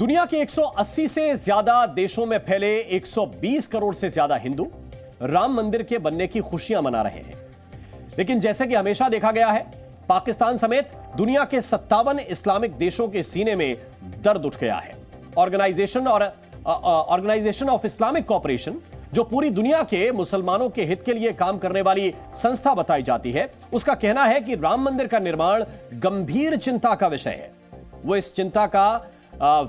दुनिया के 180 से ज्यादा देशों में फैले 120 करोड़ से ज्यादा हिंदू राम मंदिर के बनने की खुशियां मना रहे हैं। लेकिन जैसे कि हमेशा देखा गया है, पाकिस्तान समेत दुनिया के 57 इस्लामिक देशों के सीने में दर्द उठ गया है। ऑर्गेनाइजेशन ऑफ इस्लामिक कोऑपरेशन, जो पूरी दुनिया के मुसलमानों के हित के लिए काम करने वाली संस्था बताई जाती है, उसका कहना है कि राम मंदिर का निर्माण गंभीर चिंता का विषय है। वो इस चिंता का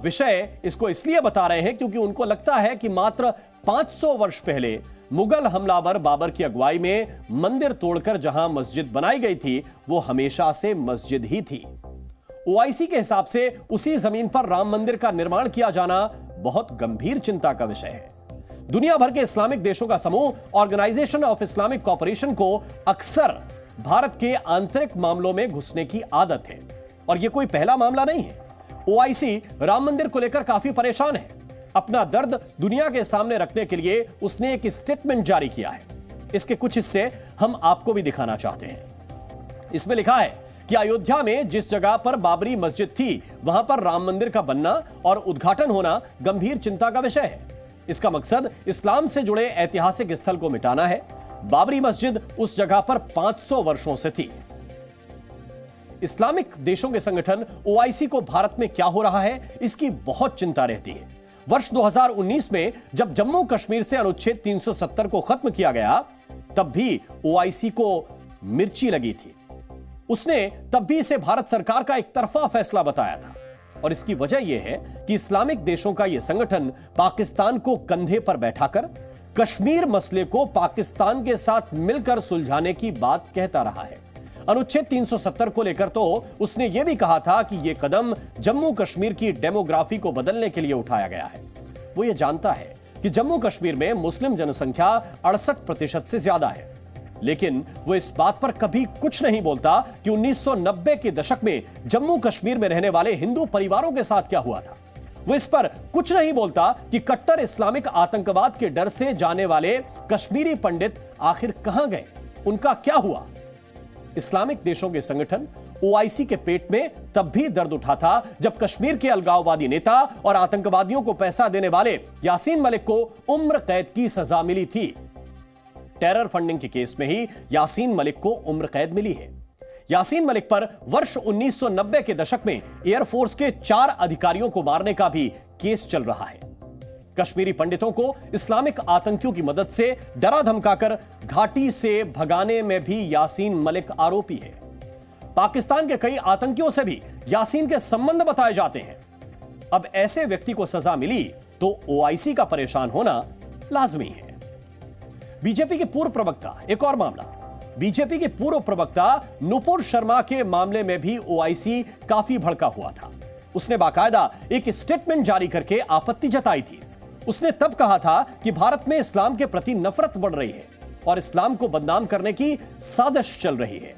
विषय इसको इसलिए बता रहे हैं क्योंकि उनको लगता है कि मात्र 500 वर्ष पहले मुगल हमलावर बाबर की अगुवाई में मंदिर तोड़कर जहां मस्जिद बनाई गई थी, वो हमेशा से मस्जिद ही थी। ओआईसी के हिसाब से उसी जमीन पर राम मंदिर का निर्माण किया जाना बहुत गंभीर चिंता का विषय है। दुनिया भर के इस्लामिक देशों का समूह ऑर्गेनाइजेशन ऑफ इस्लामिक कोऑपरेशन को अक्सर भारत के आंतरिक मामलों में घुसने की आदत है, और यह कोई पहला मामला नहीं है। ओआईसी राम मंदिर को लेकर काफी परेशान है। अपना दर्द दुनिया के सामने रखने के लिए उसने एक स्टेटमेंट जारी किया है। इसके कुछ हिस्से हम आपको भी दिखाना चाहते हैं। इसमें लिखा है कि अयोध्या में जिस जगह पर बाबरी मस्जिद थी, वहां पर राम मंदिर का बनना और उद्घाटन होना गंभीर चिंता का विषय है। इसका मकसद इस्लाम से जुड़े ऐतिहासिक स्थल को मिटाना है। बाबरी मस्जिद उस जगह पर 500 वर्षों से थी। इस्लामिक देशों के संगठन ओआईसी को भारत में क्या हो रहा है, इसकी बहुत चिंता रहती है। वर्ष 2019 में जब जम्मू कश्मीर से अनुच्छेद 370 को खत्म किया गया, तब भी ओआईसी को मिर्ची लगी थी। उसने तब भी इसे भारत सरकार का एक तरफा फैसला बताया था, और इसकी वजह यह है कि इस्लामिक देशों का यह संगठन पाकिस्तान को कंधे पर बैठाकर कश्मीर मसले को पाकिस्तान के साथ मिलकर सुलझाने की बात कहता रहा है। अनुच्छेद 370 को लेकर तो उसने यह भी कहा था कि यह कदम जम्मू कश्मीर की डेमोग्राफी को बदलने के लिए उठाया गया है। वो यह जानता है कि जम्मू कश्मीर में मुस्लिम जनसंख्या 68% से ज्यादा है, लेकिन वो इस बात पर कभी कुछ नहीं बोलता कि 1990 के दशक में जम्मू कश्मीर में रहने वाले हिंदू परिवारों के साथ क्या हुआ था। वो इस पर कुछ नहीं बोलता कि कट्टर इस्लामिक आतंकवाद के डर से जाने वाले कश्मीरी पंडित आखिर कहां गए, उनका क्या हुआ। इस्लामिक देशों के संगठन ओआईसी के पेट में तब भी दर्द उठा था जब कश्मीर के अलगाववादी नेता और आतंकवादियों को पैसा देने वाले यासीन मलिक को उम्र कैद की सजा मिली थी। टेरर फंडिंग के केस में ही यासीन मलिक को उम्र कैद मिली है। यासीन मलिक पर वर्ष 1990 के दशक में एयरफोर्स के 4 अधिकारियों को मारने का भी केस चल रहा है। कश्मीरी पंडितों को इस्लामिक आतंकियों की मदद से डरा धमकाकर घाटी से भगाने में भी यासीन मलिक आरोपी है। पाकिस्तान के कई आतंकियों से भी यासीन के संबंध बताए जाते हैं। अब ऐसे व्यक्ति को सजा मिली तो ओआईसी का परेशान होना लाजमी है। बीजेपी के पूर्व प्रवक्ता, एक और मामला, बीजेपी के पूर्व प्रवक्ता नुपुर शर्मा के मामले में भी ओआईसी काफी भड़का हुआ था। उसने बाकायदा एक स्टेटमेंट जारी करके आपत्ति जताई थी। उसने तब कहा था कि भारत में इस्लाम के प्रति नफरत बढ़ रही है और इस्लाम को बदनाम करने की साजिश चल रही है।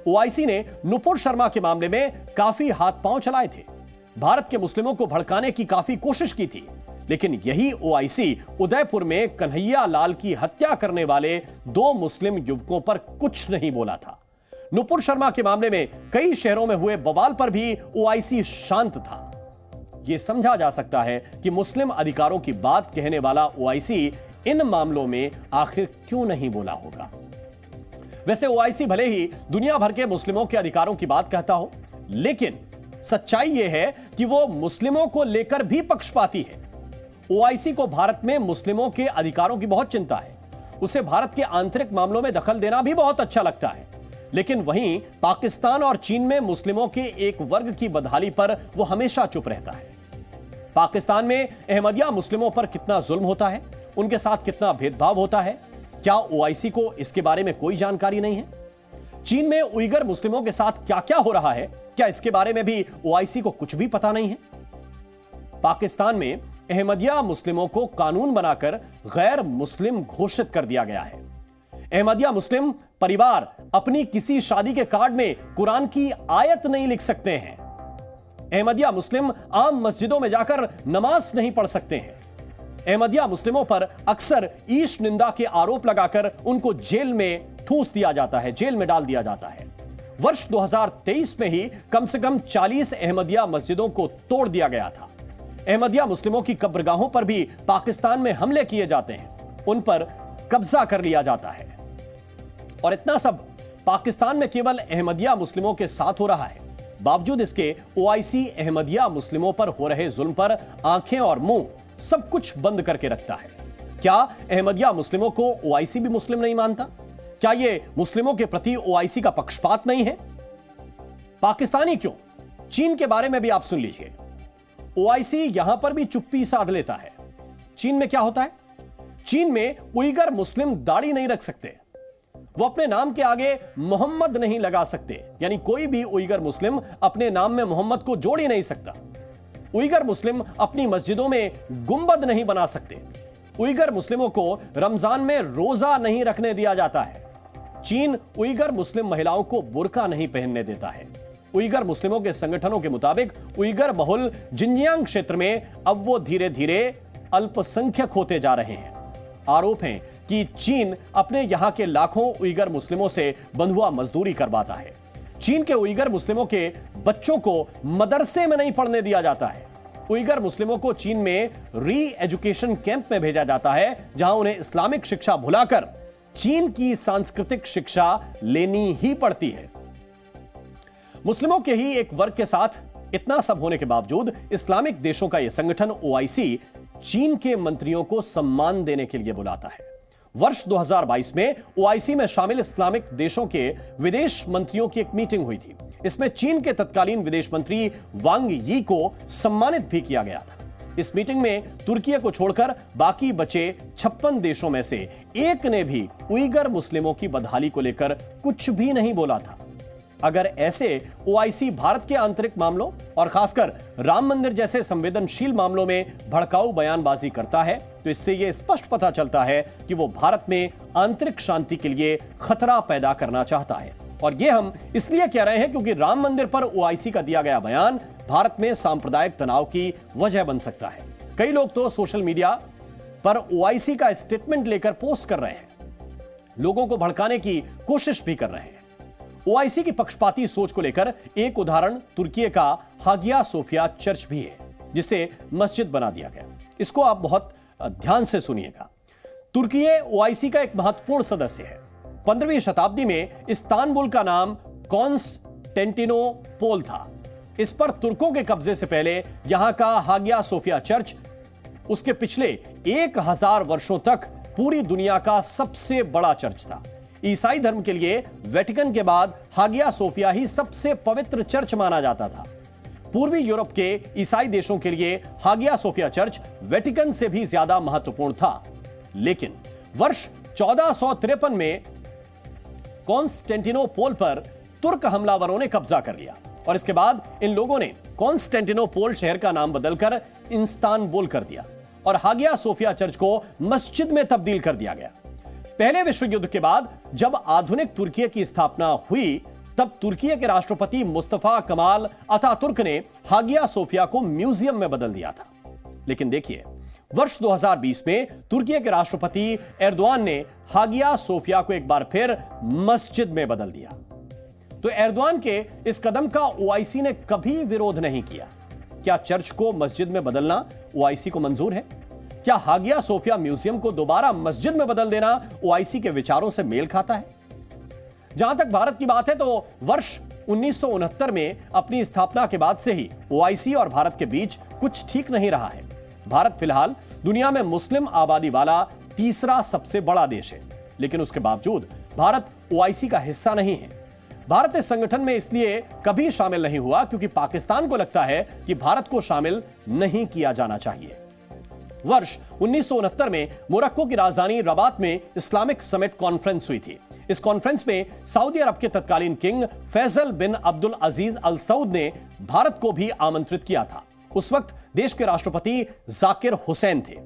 ओआईसी ने नुपुर शर्मा के मामले में काफी हाथ पांव चलाए थे। भारत के मुस्लिमों को भड़काने की काफी कोशिश की थी, लेकिन यही ओआईसी उदयपुर में कन्हैया लाल की हत्या करने वाले 2 मुस्लिम युवकों पर कुछ नहीं बोला था। नुपुर शर्मा के मामले में कई शहरों में हुए बवाल पर भी ओआईसी शांत था। यह समझा जा सकता है कि मुस्लिम अधिकारों की बात कहने वाला ओआईसी इन मामलों में आखिर क्यों नहीं बोला होगा। वैसे ओआईसी भले ही दुनिया भर के मुस्लिमों के अधिकारों की बात कहता हो, लेकिन सच्चाई यह है कि वो मुस्लिमों को लेकर भी पक्षपाती है। ओआईसी को भारत में मुस्लिमों के अधिकारों की बहुत चिंता है। उसे भारत के आंतरिक मामलों में दखल देना भी बहुत अच्छा लगता है, लेकिन वहीं पाकिस्तान और चीन में मुस्लिमों के एक वर्ग की बदहाली पर वो हमेशा चुप रहता है। पाकिस्तान में अहमदिया मुस्लिमों पर कितना जुल्म होता है, उनके साथ कितना भेदभाव होता है, क्या ओआईसी को इसके बारे में कोई जानकारी नहीं है। चीन में उइगर मुस्लिमों के साथ क्या क्या हो रहा है, क्या इसके बारे में भी ओआईसी को कुछ भी पता नहीं है। पाकिस्तान में अहमदिया मुस्लिमों को कानून बनाकर गैर मुस्लिम घोषित कर दिया गया है। अहमदिया मुस्लिम परिवार अपनी किसी शादी के कार्ड में कुरान की आयत नहीं लिख सकते हैं। अहमदिया मुस्लिम आम मस्जिदों में जाकर नमाज नहीं पढ़ सकते हैं। अहमदिया मुस्लिमों पर अक्सर ईश निंदा के आरोप लगाकर उनको जेल में ठूंस दिया जाता है, जेल में डाल दिया जाता है। वर्ष 2023 में ही कम से कम 40 अहमदिया मस्जिदों को तोड़ दिया गया था। अहमदिया मुस्लिमों की कब्रगाहों पर भी पाकिस्तान में हमले किए जाते हैं, उन पर कब्जा कर लिया जाता है। और इतना सब पाकिस्तान में केवल अहमदिया मुस्लिमों के साथ हो रहा है। बावजूद इसके ओआईसी अहमदिया मुस्लिमों पर हो रहे जुल्म पर आंखें और मुंह सब कुछ बंद करके रखता है। क्या अहमदिया मुस्लिमों को ओआईसी भी मुस्लिम नहीं मानता? क्या यह मुस्लिमों के प्रति ओआईसी का पक्षपात नहीं है? पाकिस्तानी क्यों, चीन के बारे में भी आप सुन लीजिए। ओआईसी यहां पर भी चुप्पी साध लेता है। चीन में क्या होता है? चीन में उइगर मुस्लिम दाढ़ी नहीं रख सकते, वो अपने नाम के आगे मोहम्मद नहीं लगा सकते, यानी कोई भी उइगर मुस्लिम अपने नाम में मोहम्मद को जोड़ ही नहीं सकता। उइगर मुस्लिम अपनी मस्जिदों में गुंबद नहीं बना सकते। उइगर मुस्लिमों को रमजान में रोजा नहीं रखने दिया जाता है। चीन उइगर मुस्लिम महिलाओं को बुर्का नहीं पहनने देता है। उइगर मुस्लिमों के संगठनों के मुताबिक उइगर बहुल जिंजियांग क्षेत्र में अब वो धीरे धीरे अल्पसंख्यक होते जा रहे हैं। आरोप है कि चीन अपने यहां के लाखों उइगर मुस्लिमों से बंधुआ मजदूरी करवाता है। चीन के उइगर मुस्लिमों के बच्चों को मदरसे में नहीं पढ़ने दिया जाता है। उइगर मुस्लिमों को चीन में री एजुकेशन कैंप में भेजा जाता है, जहां उन्हें इस्लामिक शिक्षा भुलाकर चीन की सांस्कृतिक शिक्षा लेनी ही पड़ती है। मुस्लिमों के ही एक वर्ग के साथ इतना सब होने के बावजूद इस्लामिक देशों का यह संगठन ओआईसी चीन के मंत्रियों को सम्मान देने के लिए बुलाता है। वर्ष 2022 में ओआईसी में शामिल इस्लामिक देशों के विदेश मंत्रियों की एक मीटिंग हुई थी। इसमें चीन के तत्कालीन विदेश मंत्री वांग यी को सम्मानित भी किया गया था। इस मीटिंग में तुर्की को छोड़कर बाकी बचे 56 देशों में से एक ने भी उइगर मुस्लिमों की बदहाली को लेकर कुछ भी नहीं बोला था। अगर ऐसे ओआईसी भारत के आंतरिक मामलों और खासकर राम मंदिर जैसे संवेदनशील मामलों में भड़काऊ बयानबाजी करता है, तो इससे यह स्पष्ट पता चलता है कि वो भारत में आंतरिक शांति के लिए खतरा पैदा करना चाहता है। और यह हम इसलिए कह रहे हैं क्योंकि राम मंदिर पर ओआईसी का दिया गया बयान भारत में सांप्रदायिक तनाव की वजह बन सकता है। कई लोग तो सोशल मीडिया पर ओआईसी का स्टेटमेंट लेकर पोस्ट कर रहे हैं, लोगों को भड़काने की कोशिश भी कर रहे हैं। ओआईसी की पक्षपाती सोच को लेकर एक उदाहरण तुर्की का हागिया सोफिया चर्च भी है, जिसे मस्जिद बना दिया गया। इसको आप बहुत ध्यान से सुनिएगा। तुर्की ओआईसी का एक महत्वपूर्ण सदस्य है। 15वीं शताब्दी में इस्तांबुल का नाम कॉन्स्टेंटिनोपोल था। इस पर तुर्कों के कब्जे से पहले यहां का हागिया सोफिया चर्च उसके पिछले 1000 वर्षों तक पूरी दुनिया का सबसे बड़ा चर्च था। ईसाई धर्म के लिए वेटिकन के बाद हागिया सोफिया ही सबसे पवित्र चर्च माना जाता था। पूर्वी यूरोप के ईसाई देशों के लिए हागिया सोफिया चर्च वेटिकन से भी ज्यादा महत्वपूर्ण था। लेकिन वर्ष 1453 में कॉन्स्टेंटिनोपोल पर तुर्क हमलावरों ने कब्जा कर लिया और इसके बाद इन लोगों ने कॉन्स्टेंटिनोपोल शहर का नाम बदलकर इस्तांबुल कर दिया और हागिया सोफिया चर्च को मस्जिद में तब्दील कर दिया गया। पहले विश्व युद्ध के बाद जब आधुनिक तुर्की की स्थापना हुई, तब तुर्की के राष्ट्रपति मुस्तफा कमाल अतातुर्क ने हागिया सोफिया को म्यूजियम में बदल दिया था। लेकिन देखिए, वर्ष 2020 में तुर्की के राष्ट्रपति एर्दोआन ने हागिया सोफिया को एक बार फिर मस्जिद में बदल दिया। तो एर्दोआन के इस कदम का ओआईसी ने कभी विरोध नहीं किया। क्या चर्च को मस्जिद में बदलना ओआईसी को मंजूर है? क्या हागिया सोफिया म्यूजियम को दोबारा मस्जिद में बदल देना ओआईसी के विचारों से मेल खाता है? जहां तक भारत की बात है तो वर्ष 1969 में अपनी स्थापना के बाद से ही ओआईसी और भारत के बीच कुछ ठीक नहीं रहा है। भारत फिलहाल दुनिया में मुस्लिम आबादी वाला तीसरा सबसे बड़ा देश है, लेकिन उसके बावजूद भारत ओआईसी का हिस्सा नहीं है। भारत इस संगठन में इसलिए कभी शामिल नहीं हुआ क्योंकि पाकिस्तान को लगता है कि भारत को शामिल नहीं किया जाना चाहिए। वर्ष 1969 में मोरक्को की राजधानी रबात में इस्लामिक समिट कॉन्फ्रेंस हुई थी। इस कॉन्फ्रेंस में सऊदी अरब के तत्कालीन किंग फैसल बिन अब्दुल अजीज अल सऊद ने भारत को भी आमंत्रित किया था। उस वक्त देश के राष्ट्रपति जाकिर हुसैन थे।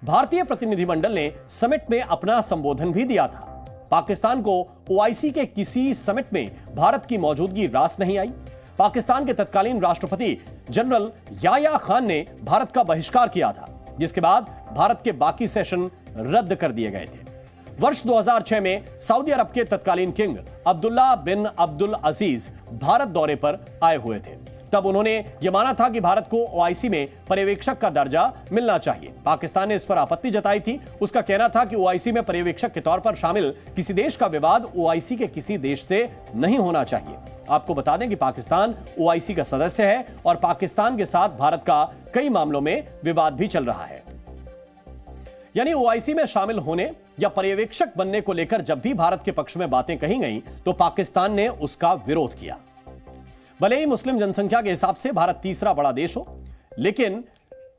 भारतीय प्रतिनिधिमंडल ने समिट में अपना संबोधन भी दिया था। पाकिस्तान को ओआईसी के किसी समिट में भारत की मौजूदगी रास नहीं आई। पाकिस्तान के तत्कालीन राष्ट्रपति जनरल याया खान ने भारत का बहिष्कार किया था, जिसके बाद भारत के बाकी सेशन रद्द कर दिए गए थे। वर्ष 2006 में सऊदी अरब के तत्कालीन किंग अब्दुल्ला बिन अब्दुल अजीज भारत दौरे पर आए हुए थे। तब उन्होंने यह माना था कि भारत को ओआईसी में पर्यवेक्षक का दर्जा मिलना चाहिए। पाकिस्तान ने इस पर आपत्ति जताई थी। उसका कहना था कि ओआईसी में पर्यवेक्षक के तौर पर शामिल किसी देश का विवाद ओआईसी के किसी देश से नहीं होना चाहिए। आपको बता दें कि पाकिस्तान ओआईसी का सदस्य है और पाकिस्तान के साथ भारत का कई मामलों में विवाद भी चल रहा है। यानी ओआईसी में शामिल होने या पर्यवेक्षक बनने को लेकर जब भी भारत के पक्ष में बातें कही गईं, तो पाकिस्तान ने उसका विरोध किया। भले ही मुस्लिम जनसंख्या के हिसाब से भारत तीसरा बड़ा देश हो, लेकिन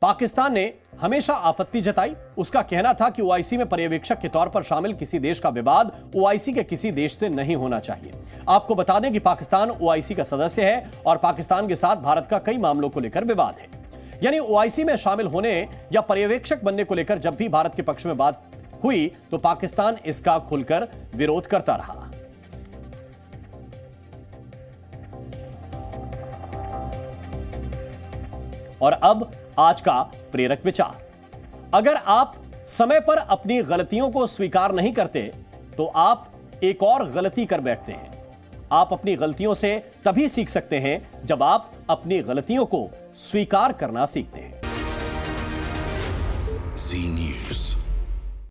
पाकिस्तान ने हमेशा आपत्ति जताई। उसका कहना था कि ओआईसी में पर्यवेक्षक के तौर पर शामिल किसी देश का विवाद ओआईसी के किसी देश से नहीं होना चाहिए। आपको बता दें कि पाकिस्तान ओआईसी का सदस्य है और पाकिस्तान के साथ भारत का कई मामलों को लेकर विवाद है। यानी ओआईसी में शामिल होने या पर्यवेक्षक बनने को लेकर जब भी भारत के पक्ष में बात हुई, तो पाकिस्तान इसका खुलकर विरोध करता रहा। और अब आज का प्रेरक विचार। अगर आप समय पर अपनी गलतियों को स्वीकार नहीं करते, तो आप एक और गलती कर बैठते हैं। आप अपनी गलतियों से तभी सीख सकते हैं जब आप अपनी गलतियों को स्वीकार करना सीखते हैं। जी न्यूज़।